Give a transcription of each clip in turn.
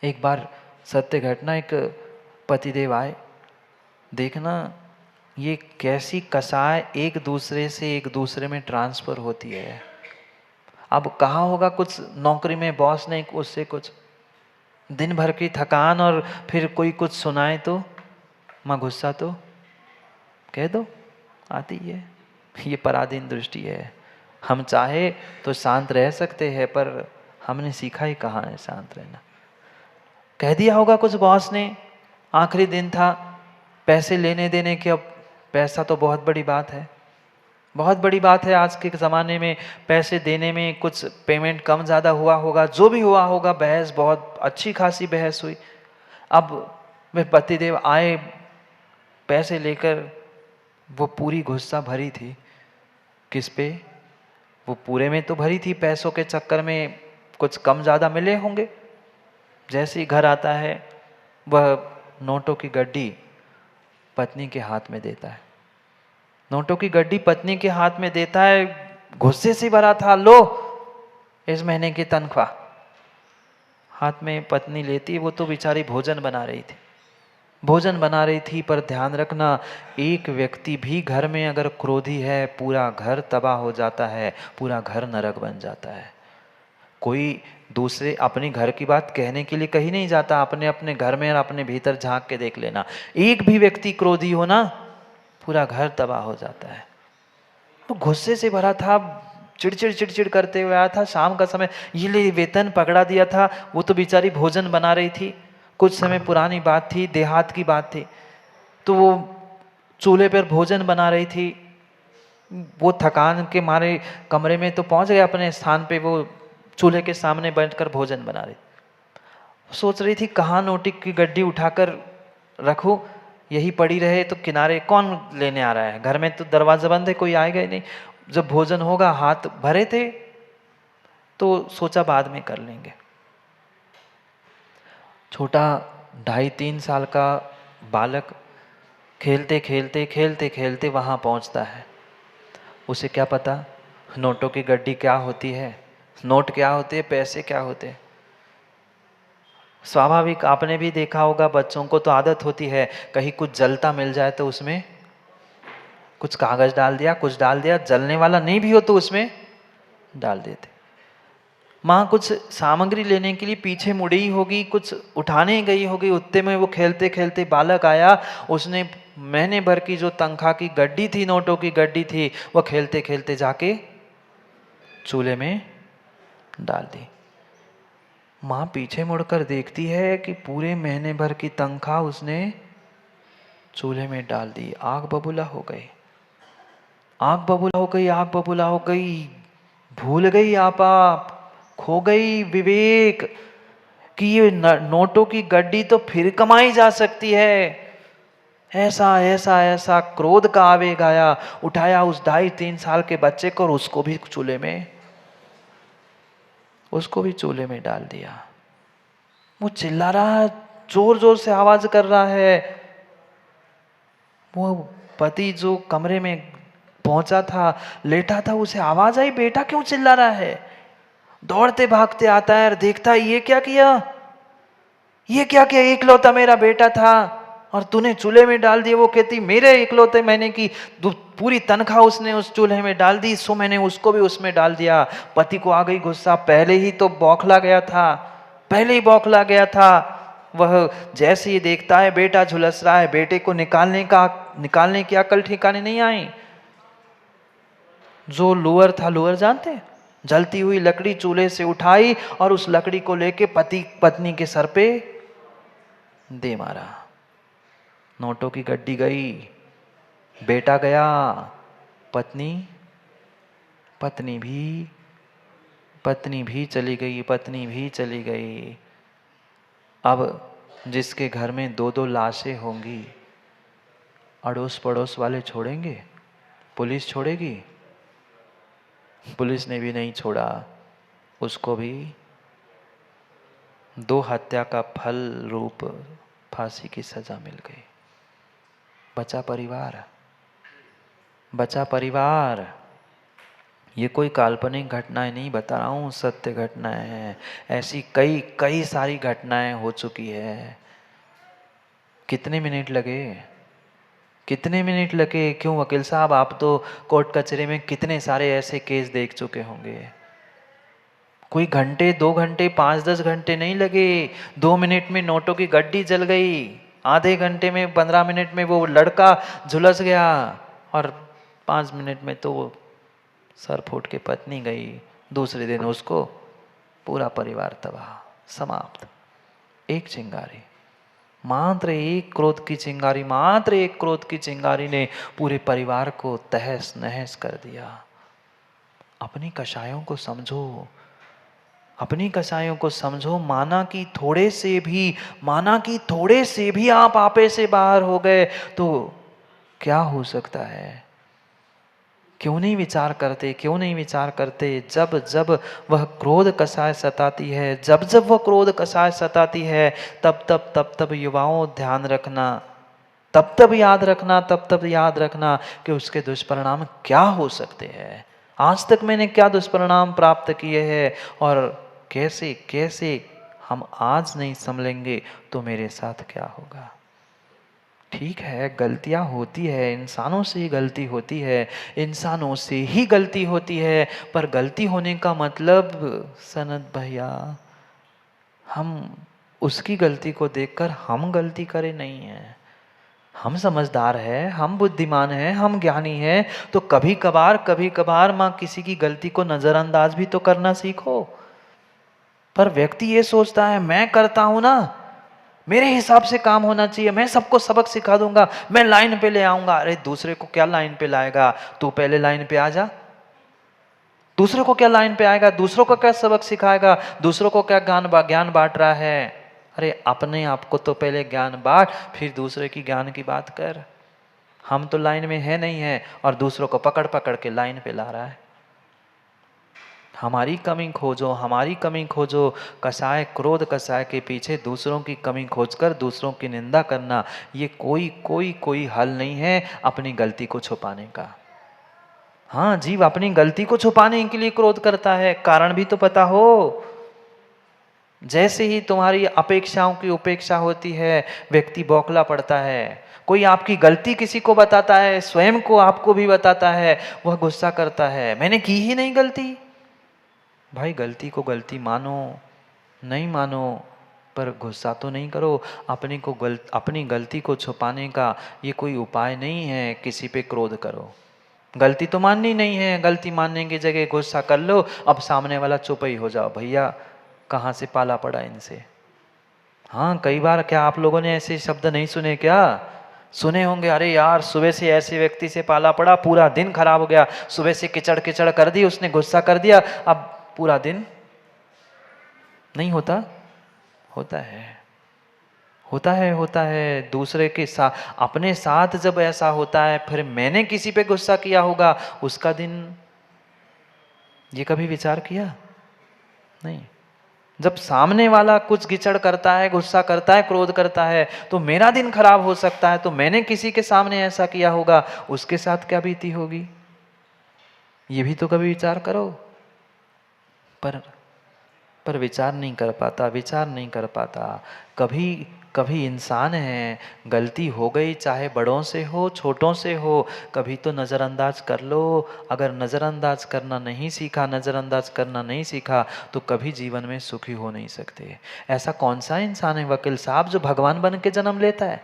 एक बार सत्य घटना, एक पतिदेव आए, देखना ये कैसी कसाय एक दूसरे से एक दूसरे में ट्रांसफर होती है। अब कहा होगा कुछ नौकरी में बॉस ने उससे कुछ दिन भर की थकान और फिर कोई कुछ सुनाए तो माँ गुस्सा तो कह दो आती है। ये पराधीन दृष्टि है। हम चाहे तो शांत रह सकते हैं, पर हमने सीखा ही कहाँ है शांत रहना। कह दिया होगा कुछ बॉस ने, आखिरी दिन था, पैसे लेने देने के। अब पैसा तो बहुत बड़ी बात है, बहुत बड़ी बात है आज के ज़माने में। पैसे देने में कुछ पेमेंट कम ज़्यादा हुआ होगा, जो भी हुआ होगा, बहस बहुत अच्छी खासी बहस हुई। अब वे पतिदेव आए पैसे लेकर, वो पूरी गुस्सा भरी थी। किस पे? वो पूरे में तो भरी थी, पैसों के चक्कर में कुछ कम ज़्यादा मिले होंगे। जैसे ही घर आता है, वह नोटों की गड्डी पत्नी के हाथ में देता है। नोटों की गड्डी पत्नी के हाथ में देता है, गुस्से से भरा था। लो इस महीने की तनख्वाह। हाथ में पत्नी लेती है, वो तो बेचारी भोजन बना रही थी, भोजन बना रही थी। पर ध्यान रखना, एक व्यक्ति भी घर में अगर क्रोधी है, पूरा घर तबाह हो जाता है, पूरा घर नरक बन जाता है। कोई दूसरे अपने घर की बात कहने के लिए कहीं नहीं जाता, अपने अपने घर में और अपने भीतर झांक के देख लेना। एक भी व्यक्ति क्रोधी हो ना, पूरा घर तबाह हो जाता है। तो गुस्से से भरा था, चिड़चिड़ चिड़चिड़ करते हुए आया था। शाम का समय, ये ले वेतन पकड़ा दिया था। वो तो बेचारी भोजन बना रही थी, कुछ समय पुरानी बात थी, देहात की बात थी। तो वो चूल्हे पर भोजन बना रही थी। वो थकान के मारे कमरे में तो पहुंच गया अपने स्थान पे, वो चूल्हे के सामने बैठकर भोजन बना रही। सोच रही थी कहाँ नोटी की गड्डी उठाकर रखूं, यही पड़ी रहे तो किनारे कौन लेने आ रहा है। घर में तो दरवाजा बंद है, कोई आएगा ही नहीं। जब भोजन होगा, हाथ भरे थे तो सोचा बाद में कर लेंगे। छोटा 2.5-3 साल का बालक खेलते खेलते खेलते खेलते वहां पहुंचता है। उसे क्या पता नोटों की गड्डी क्या होती है, नोट क्या होते हैं, पैसे क्या होते हैं। स्वाभाविक आपने भी देखा होगा, बच्चों को तो आदत होती है, कहीं कुछ जलता मिल जाए तो उसमें कुछ कागज डाल दिया, कुछ डाल दिया, जलने वाला नहीं भी हो तो उसमें डाल देते। माँ कुछ सामग्री लेने के लिए पीछे मुड़ी होगी, कुछ उठाने गई होगी, उतने में वो खेलते खेलते बालक आया। उसने महीने भर की जो तनख्वाह की गड्डी थी, नोटों की गड्डी थी, वो खेलते खेलते जाके चूल्हे में डाल दी। माँ पीछे मुड़कर देखती है कि पूरे महीने भर की तनख्वाह उसने चूल्हे में डाल दी। आग बबूला हो गई, आग बबूला हो गई, आग बबूला हो गई। भूल गई आपा, खो गई विवेक कि ये नोटों की गड्डी तो फिर कमाई जा सकती है। ऐसा ऐसा ऐसा क्रोध का आवेग आया, उठाया उस 2.5-3 साल के बच्चे को और उसको भी चूल्हे में डाल दिया। वो चिल्ला रहा, जोर जोर से आवाज कर रहा है। वो पति जो कमरे में पहुंचा था, लेटा था, उसे आवाज आई, बेटा क्यों चिल्ला रहा है। दौड़ते भागते आता है और देखता है ये क्या किया, ये क्या किया, इकलौता मेरा बेटा था और तूने चूल्हे में डाल दिया। वो कहती मेरे इकलौते महीने की पूरी तनख्वाह उसने उस चूल्हे में डाल दी, सो मैंने उसको भी उसमें डाल दिया। पति को आ गई गुस्सा, पहले ही तो बौखला गया था, पहले ही बौखला गया था। वह जैसे ही देखता है बेटा झुलस रहा है, बेटे को निकालने की अकल ठिकाने नहीं आई। जो लोअर था, लोअर जानते, जलती हुई लकड़ी चूल्हे से उठाई और उस लकड़ी को लेके पति पत्नी के सर पे दे मारा। नोटों की गड्डी गई, बेटा गया, पत्नी पत्नी भी चली गई, पत्नी भी चली गई। अब जिसके घर में 2-2 लाशें होंगी, अड़ोस पड़ोस वाले छोड़ेंगे? पुलिस छोड़ेगी? पुलिस ने भी नहीं छोड़ा, उसको भी 2 हत्या का फल रूप फांसी की सजा मिल गई। बचा परिवार, बचा परिवार। ये कोई काल्पनिक घटनाएं नहीं बता रहा हूँ, सत्य घटनाएं हैं। ऐसी कई कई सारी घटनाएं हो चुकी है। कितने मिनट लगे, कितने मिनट लगे? क्यों वकील साहब, आप तो कोर्ट कचहरी में कितने सारे ऐसे केस देख चुके होंगे। कोई घंटे, 2 घंटे, 5-10 घंटे नहीं लगे। 2 मिनट में नोटों की गड्डी जल गई, आधे घंटे में, 15 मिनट में वो लड़का झुलस गया, और 5 मिनट में तो वो सर फूट के पत्नी गई। दूसरे दिन उसको पूरा परिवार तबाह, समाप्त। एक चिंगारी, मात्र एक क्रोध की चिंगारी, मात्र एक क्रोध की चिंगारी ने पूरे परिवार को तहस नहस कर दिया। अपनी कषायों को समझो, अपनी कसायों को समझो। माना कि थोड़े से भी, माना कि थोड़े से भी आप आपे से बाहर हो गए तो क्या हो सकता है? क्यों नहीं विचार करते, क्यों नहीं विचार करते? जब जब वह क्रोध कसाय सताती है, जब जब वह क्रोध कसाय सताती है, तब युवाओं ध्यान रखना, तब याद रखना, तब याद रखना कि उसके दुष्परिणाम क्या हो सकते हैं। आज तक मैंने क्या दुष्परिणाम प्राप्त किए हैं, और कैसे कैसे हम आज नहीं संभलेंगे तो मेरे साथ क्या होगा। ठीक है, गलतियां होती है, इंसानों से ही गलती होती है, इंसानों से ही गलती होती है, पर गलती होने का मतलब सनत भैया, हम उसकी गलती को देखकर हम गलती करें नहीं है। हम समझदार हैं, हम बुद्धिमान हैं, हम ज्ञानी हैं, तो कभी कभार माँ किसी की गलती को नजरअंदाज भी तो करना सीखो। पर व्यक्ति ये सोचता है मैं करता हूं ना, मेरे हिसाब से काम होना चाहिए, मैं सबको सबक सिखा दूंगा, मैं लाइन पे ले आऊंगा। अरे दूसरे को क्या लाइन पे लाएगा? तू पहले लाइन पे आ जा। दूसरों को क्या लाइन पे आएगा? दूसरों को क्या सबक सिखाएगा? दूसरों को क्या ज्ञान बांट रहा है? अरे अपने आप को तो पहले ज्ञान बांट, फिर दूसरे की ज्ञान की बात कर। हम तो लाइन में है नहीं है, और दूसरों को पकड़ पकड़ के लाइन पे ला रहा है। हमारी कमी खोजो, हमारी कमी खोजो। कसाय, क्रोध कसाय के पीछे दूसरों की कमी खोजकर दूसरों की निंदा करना, ये कोई कोई कोई हल नहीं है अपनी गलती को छुपाने का। हाँ, जीव अपनी गलती को छुपाने के लिए क्रोध करता है, कारण भी तो पता हो। जैसे ही तुम्हारी अपेक्षाओं की उपेक्षा होती है, व्यक्ति बौखला पड़ता है। कोई आपकी गलती किसी को बताता है, स्वयं को आपको भी बताता है, वह गुस्सा करता है, मैंने की ही नहीं गलती। भाई गलती को गलती मानो, नहीं मानो, पर गुस्सा तो नहीं करो। अपनी गलती को छुपाने का ये कोई उपाय नहीं है किसी पे क्रोध करो। गलती तो माननी नहीं है, गलती मानने की जगह गुस्सा कर लो, अब सामने वाला चुप ही हो जाओ। भैया कहाँ से पाला पड़ा इनसे। हाँ, कई बार क्या आप लोगों ने ऐसे शब्द नहीं सुने क्या? सुने होंगे, अरे यार सुबह से ऐसे व्यक्ति से पाला पड़ा, पूरा दिन खराब हो गया। सुबह से किचड़ किचड़ कर दी उसने, गुस्सा कर दिया, अब पूरा दिन नहीं होता। होता है, होता है, होता है। दूसरे के साथ, अपने साथ जब ऐसा होता है, फिर मैंने किसी पे गुस्सा किया होगा, उसका दिन, ये कभी विचार किया? नहीं। जब सामने वाला कुछ गिचड़ करता है, गुस्सा करता है, क्रोध करता है, तो मेरा दिन खराब हो सकता है। तो मैंने किसी के सामने ऐसा किया होगा, उसके साथ क्या बीती होगी, ये भी तो कभी विचार करो। पर विचार नहीं कर पाता, विचार नहीं कर पाता। कभी कभी इंसान है, गलती हो गई, चाहे बड़ों से हो छोटों से हो, कभी तो नज़रअंदाज कर लो। अगर नज़रअंदाज करना नहीं सीखा, नज़रअंदाज करना नहीं सीखा, तो कभी जीवन में सुखी हो नहीं सकते। ऐसा कौन सा इंसान है वकील साहब जो भगवान बन के जन्म लेता है?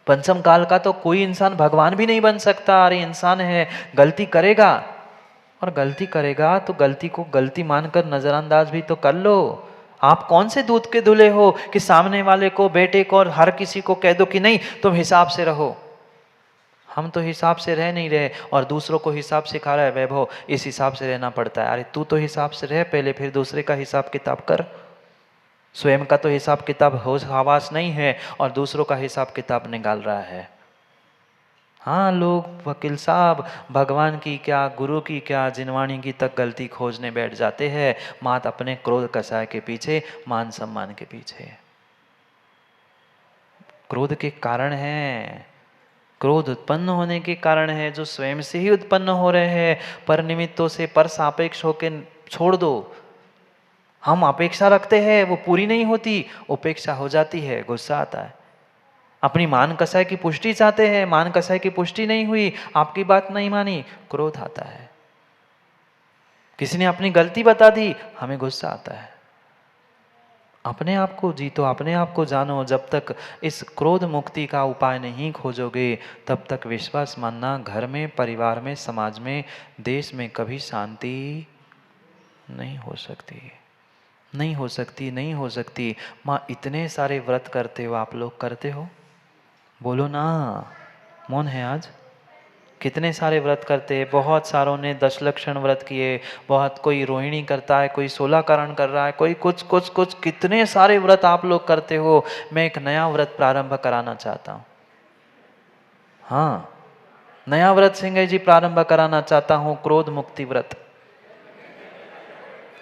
पंचम काल का तो कोई इंसान भगवान भी नहीं बन सकता। अरे इंसान है, गलती करेगा, और गलती करेगा तो गलती को गलती मानकर नजरअंदाज भी तो कर लो। आप कौन से दूध के धुले हो कि सामने वाले को, बेटे को और हर किसी को कह दो कि नहीं तुम हिसाब से रहो। हम तो हिसाब से रह नहीं रहे, और दूसरों को हिसाब सिखा रहा है वैभव, इस हिसाब से रहना पड़ता है। अरे तू तो हिसाब से रह पहले, फिर दूसरे का हिसाब किताब कर। स्वयं का तो हिसाब किताब होश हवास नहीं है, और दूसरों का हिसाब किताब निकाल रहा है। हाँ, लोग वकील साहब भगवान की क्या, गुरु की क्या, जिनवाणी की तक गलती खोजने बैठ जाते हैं, मात अपने क्रोध कसाय के पीछे, मान सम्मान के पीछे। क्रोध के कारण हैं, क्रोध उत्पन्न होने के कारण है जो स्वयं से ही उत्पन्न हो रहे हैं, पर निमित्तों से पर सापेक्ष होके छोड़ दो। हम अपेक्षा रखते हैं, वो पूरी नहीं होती, उपेक्षा हो जाती है, गुस्सा आता है। अपनी मान कसाई की पुष्टि चाहते हैं, मान कसाई की पुष्टि नहीं हुई, आपकी बात नहीं मानी, क्रोध आता है। किसी ने अपनी गलती बता दी, हमें गुस्सा आता है। अपने आप को जीतो, अपने आप को जानो। जब तक इस क्रोध मुक्ति का उपाय नहीं खोजोगे, तब तक विश्वास मानना, घर में, परिवार में, समाज में, देश में कभी शांति नहीं हो सकती, नहीं हो सकती, नहीं हो सकती। माँ, इतने सारे व्रत करते हो, आप लोग करते हो? बोलो ना, मौन है आज। कितने सारे व्रत करते हैं, बहुत सारों ने 10 लक्षण व्रत किए, बहुत कोई रोहिणी करता है, कोई 16 कारण कर रहा है, कोई कुछ कुछ कुछ, कितने सारे व्रत आप लोग करते हो। मैं एक नया व्रत प्रारंभ कराना चाहता हूँ। हाँ, नया व्रत सिंह जी प्रारंभ कराना चाहता हूँ, क्रोध मुक्ति व्रत।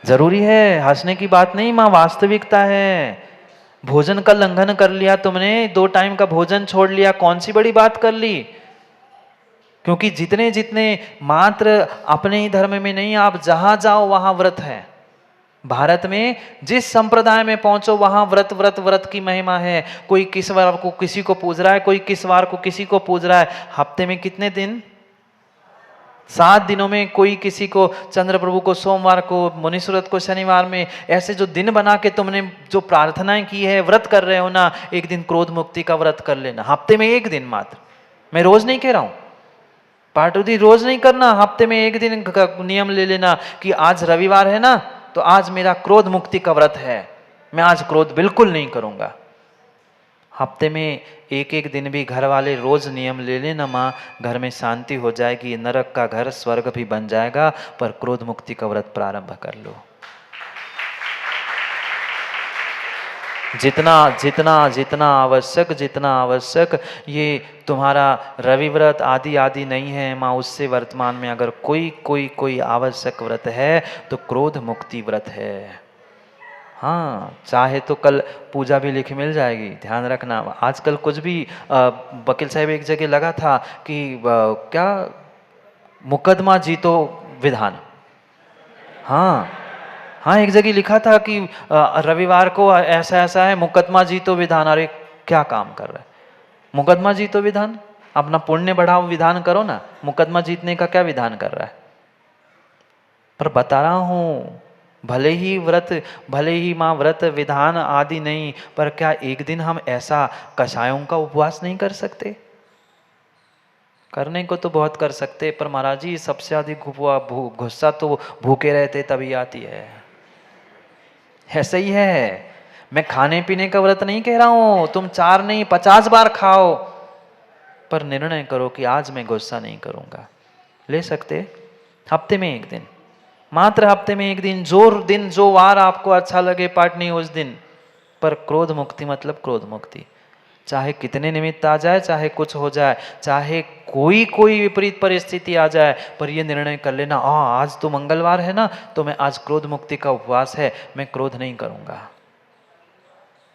जरूरी है, हंसने की बात नहीं माँ, वास्तविकता है। भोजन का लंघन कर लिया तुमने, 2 टाइम का भोजन छोड़ लिया, कौन सी बड़ी बात कर ली? क्योंकि जितने जितने मात्र अपने ही धर्म में नहीं, आप जहां जाओ वहां व्रत है। भारत में जिस संप्रदाय में पहुंचो वहां व्रत व्रत व्रत की महिमा है। कोई किस वार को किसी को पूज रहा है, कोई किस वार को किसी को पूज रहा है। हफ्ते में कितने दिन? 7 दिनों में कोई किसी को चंद्र प्रभु को सोमवार को, मुनीश्वरत को शनिवार में, ऐसे जो दिन बना के तुमने जो प्रार्थनाएं की है, व्रत कर रहे हो ना, एक दिन क्रोध मुक्ति का व्रत कर लेना, हफ्ते में 1 दिन मात्र। मैं रोज नहीं कह रहा हूं, पार्टुदी रोज नहीं करना, हफ्ते में 1 दिन का नियम ले लेना कि आज रविवार है ना, तो आज मेरा क्रोध मुक्ति का व्रत है, मैं आज क्रोध बिल्कुल नहीं करूंगा। हफ्ते में 1 दिन भी घर वाले रोज नियम ले लेना माँ, घर में शांति हो जाएगी, नरक का घर स्वर्ग भी बन जाएगा। पर क्रोध मुक्ति का व्रत प्रारंभ कर लो। जितना जितना जितना आवश्यक, जितना आवश्यक। ये तुम्हारा रवि व्रत आदि आदि नहीं है माँ, उससे वर्तमान में अगर कोई कोई कोई आवश्यक व्रत है तो क्रोध मुक्ति व्रत है। हाँ, चाहे तो कल पूजा भी लिखी मिल जाएगी, ध्यान रखना। आजकल कुछ भी वकील साहब एक जगह लगा था कि क्या मुकदमा जीतो विधान। हाँ हाँ, एक जगह लिखा था कि रविवार को ऐसा ऐसा है, मुकदमा जीतो विधान। अरे क्या काम कर रहा है? मुकदमा जीतो विधान, अपना पुण्य बढ़ाओ विधान करो ना, मुकदमा जीतने का क्या विधान कर रहा है? पर बता रहा हूं, भले ही व्रत, भले ही माँ व्रत विधान आदि नहीं, पर क्या एक दिन हम ऐसा कषायों का उपवास नहीं कर सकते? करने को तो बहुत कर सकते, पर महाराज जी सबसे अधिक गुस्सा तो भूखे रहते तभी आती है। ऐसा ही है। मैं खाने पीने का व्रत नहीं कह रहा हूं, तुम 4 नहीं 50 बार खाओ, पर निर्णय करो कि आज मैं गुस्सा नहीं करूंगा। ले सकते हफ्ते में 1 दिन, मात्र हफ्ते में 1 दिन, जो वार आपको अच्छा लगे पाटनी उस दिन। पर क्रोध मुक्ति मतलब क्रोध मुक्ति, चाहे कितने निमित्त आ जाए, चाहे कुछ हो जाए, चाहे कोई कोई विपरीत परिस्थिति आ जाए, पर यह निर्णय कर लेना, आज तो मंगलवार है ना, तो मैं आज क्रोध मुक्ति का उपवास है, मैं क्रोध नहीं करूंगा।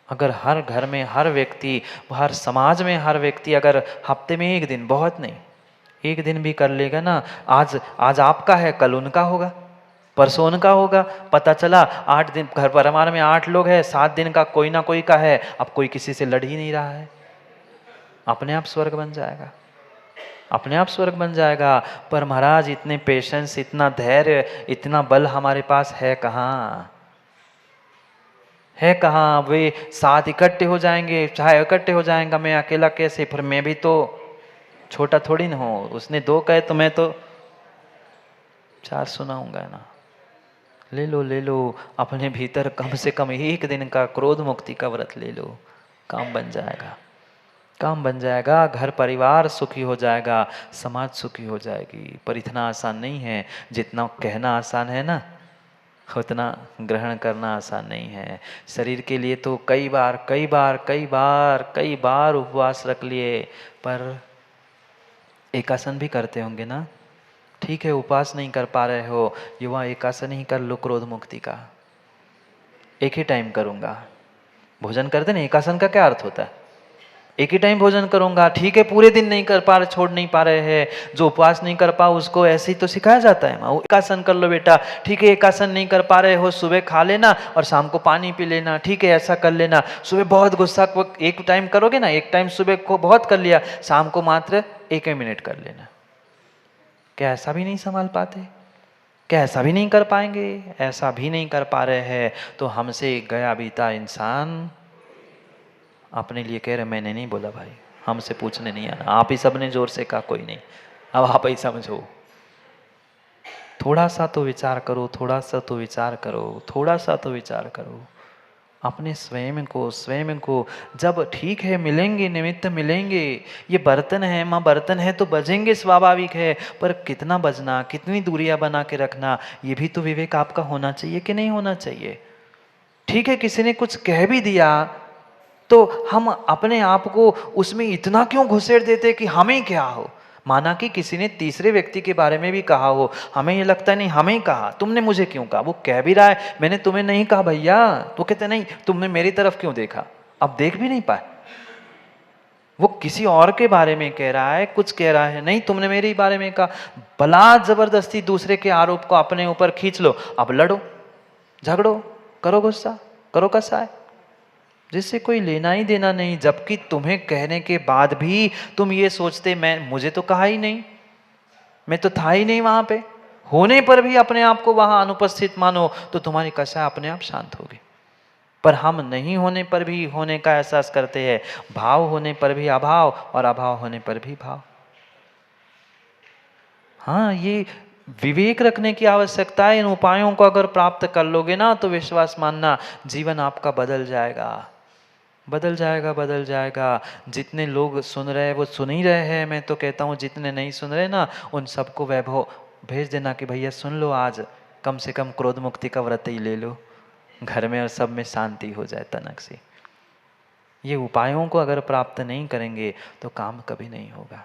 अगर हर घर में हर व्यक्ति, हर समाज में हर व्यक्ति अगर हफ्ते में 1 दिन, बहुत नहीं 1 दिन भी कर लेगा ना, आज आपका है, कल उनका होगा, परसों उनका होगा। पता चला 8 दिन, घर पर हमारे में 8 लोग हैं, 7 दिन का कोई ना कोई का है, अब कोई किसी से लड़ ही नहीं रहा है, अपने आप स्वर्ग बन जाएगा, अपने आप स्वर्ग बन जाएगा। पर महाराज इतने पेशेंस, इतना धैर्य, इतना बल हमारे पास है कहाँ? है कहाँ? वे 7 इकट्ठे हो जाएंगे, चाहे इकट्ठे हो जाएंगे, मैं अकेला कैसे? फिर मैं भी तो छोटा थोड़ी ना हूँ, उसने 2 कहे तो मैं तो 4 सुनाऊंगा ना। ले लो ले लो, अपने भीतर कम से कम 1 दिन का क्रोध मुक्ति का व्रत ले लो, काम बन जाएगा, काम बन जाएगा, घर परिवार सुखी हो जाएगा, समाज सुखी हो जाएगी। पर इतना आसान नहीं है, जितना कहना आसान है ना, उतना ग्रहण करना आसान नहीं है। शरीर के लिए तो कई बार कई बार कई बार कई बार उपवास रख लिए, पर एकासन भी करते होंगे ना? ठीक है, उपवास नहीं कर पा रहे हो, युवा एकासन ही कर लो क्रोध मुक्ति का। एक ही टाइम करूंगा, भोजन करते ना, एकासन का क्या अर्थ होता है? एक ही टाइम भोजन करूंगा, ठीक है। पूरे दिन नहीं कर पा रहे, छोड़ नहीं पा रहे हैं, जो उपवास नहीं कर पा उसको ऐसे ही तो सिखाया जाता है। एक आसन कर लो बेटा, ठीक है। एक आसन नहीं कर पा रहे हो, सुबह खा लेना और शाम को पानी पी लेना, ठीक है, ऐसा कर लेना। सुबह बहुत गुस्सा एक टाइम करोगे ना, एक टाइम सुबह को बहुत कर लिया, शाम को मात्र 1 मिनट कर लेना। क्या ऐसा भी नहीं संभाल पाते? क्या ऐसा भी नहीं कर पाएंगे? ऐसा भी नहीं कर पा रहे हैं तो हमसे गया बीता इंसान अपने लिए कह रहे, मैंने नहीं बोला भाई, हमसे पूछने नहीं आना, आप ही सबने जोर से कहा, कोई नहीं, अब आप ही समझो। थोड़ा सा तो विचार करो, थोड़ा सा तो विचार करो, थोड़ा सा तो विचार करो अपने स्वयं को। जब ठीक है, मिलेंगे, निमित्त मिलेंगे। ये बर्तन है माँ, बर्तन है तो बजेंगे, स्वाभाविक है, पर कितना बजना, कितनी दूरियां बना के रखना, ये भी तो विवेक आपका होना चाहिए कि नहीं होना चाहिए? ठीक है, किसी ने कुछ कह भी दिया तो हम अपने आप को उसमें इतना क्यों घुसेड़ देते कि हमें क्या हो। माना कि किसी ने तीसरे व्यक्ति के बारे में भी कहा हो, हमें ये लगता है नहीं हमें कहा, तुमने मुझे क्यों कहा? वो कह भी रहा है मैंने तुम्हें नहीं कहा भैया, तो कहते नहीं तुमने मेरी तरफ क्यों देखा? अब देख भी नहीं पाए। वो किसी और के बारे में कह रहा है, कुछ कह रहा है, नहीं तुमने मेरे बारे में कहा। भला जबरदस्ती दूसरे के आरोप को अपने ऊपर खींच लो, अब लड़ो, झगड़ो, करो गुस्सा, करो कसाय, जिससे कोई लेना ही देना नहीं। जबकि तुम्हें कहने के बाद भी तुम ये सोचते मुझे तो कहा ही नहीं, मैं तो था ही नहीं वहां पे। होने पर भी अपने आप को वहां अनुपस्थित मानो तो तुम्हारी कषाय अपने आप शांत होगी। पर हम नहीं होने पर भी होने का एहसास करते हैं, भाव होने पर भी अभाव और अभाव होने पर भी भाव। हाँ, ये विवेक रखने की आवश्यकता है। इन उपायों को अगर प्राप्त कर लोगे ना तो विश्वास मानना, जीवन आपका बदल जाएगा, बदल जाएगा, बदल जाएगा। जितने लोग सुन रहे हैं वो सुन ही रहे हैं, मैं तो कहता हूँ जितने नहीं सुन रहे ना उन सबको वैभव भेज देना कि भैया सुन लो, आज कम से कम क्रोध मुक्ति का व्रत ही ले लो, घर में और सब में शांति हो जाए तनक से। ये उपायों को अगर प्राप्त नहीं करेंगे तो काम कभी नहीं होगा,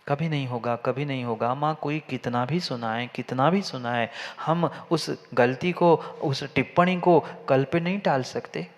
कभी नहीं होगा, कभी नहीं होगा। माँ कोई कितना भी सुनाए, कितना भी सुनाए, हम उस गलती को, उस टिप्पणी को कल पे नहीं टाल सकते।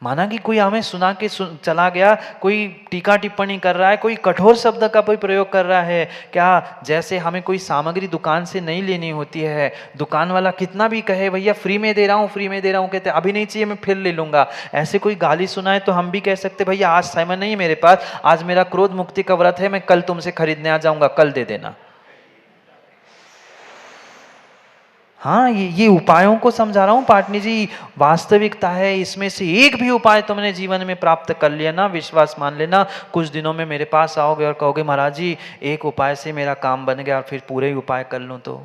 माना कि कोई हमें सुना के चला गया, कोई टीका टिप्पणी कर रहा है, कोई कठोर शब्द का कोई प्रयोग कर रहा है, क्या जैसे हमें कोई सामग्री दुकान से नहीं लेनी होती है, दुकान वाला कितना भी कहे भैया फ्री में दे रहा हूँ, फ्री में दे रहा हूँ, कहते अभी नहीं चाहिए मैं फिर ले लूंगा। ऐसे कोई गाली सुनाए तो हम भी कह सकते भैया आज समय नहीं है मेरे पास, आज मेरा क्रोध मुक्ति का व्रत है, मैं कल तुमसे खरीदने आ जाऊंगा, कल दे देना। हाँ, ये उपायों को समझा रहा हूँ पाटनी जी, वास्तविकता है। इसमें से एक भी उपाय तुमने जीवन में प्राप्त कर लिया ना, विश्वास मान लेना, कुछ दिनों में मेरे पास आओगे और कहोगे महाराज जी एक उपाय से मेरा काम बन गया और फिर पूरे ही उपाय कर लूँ तो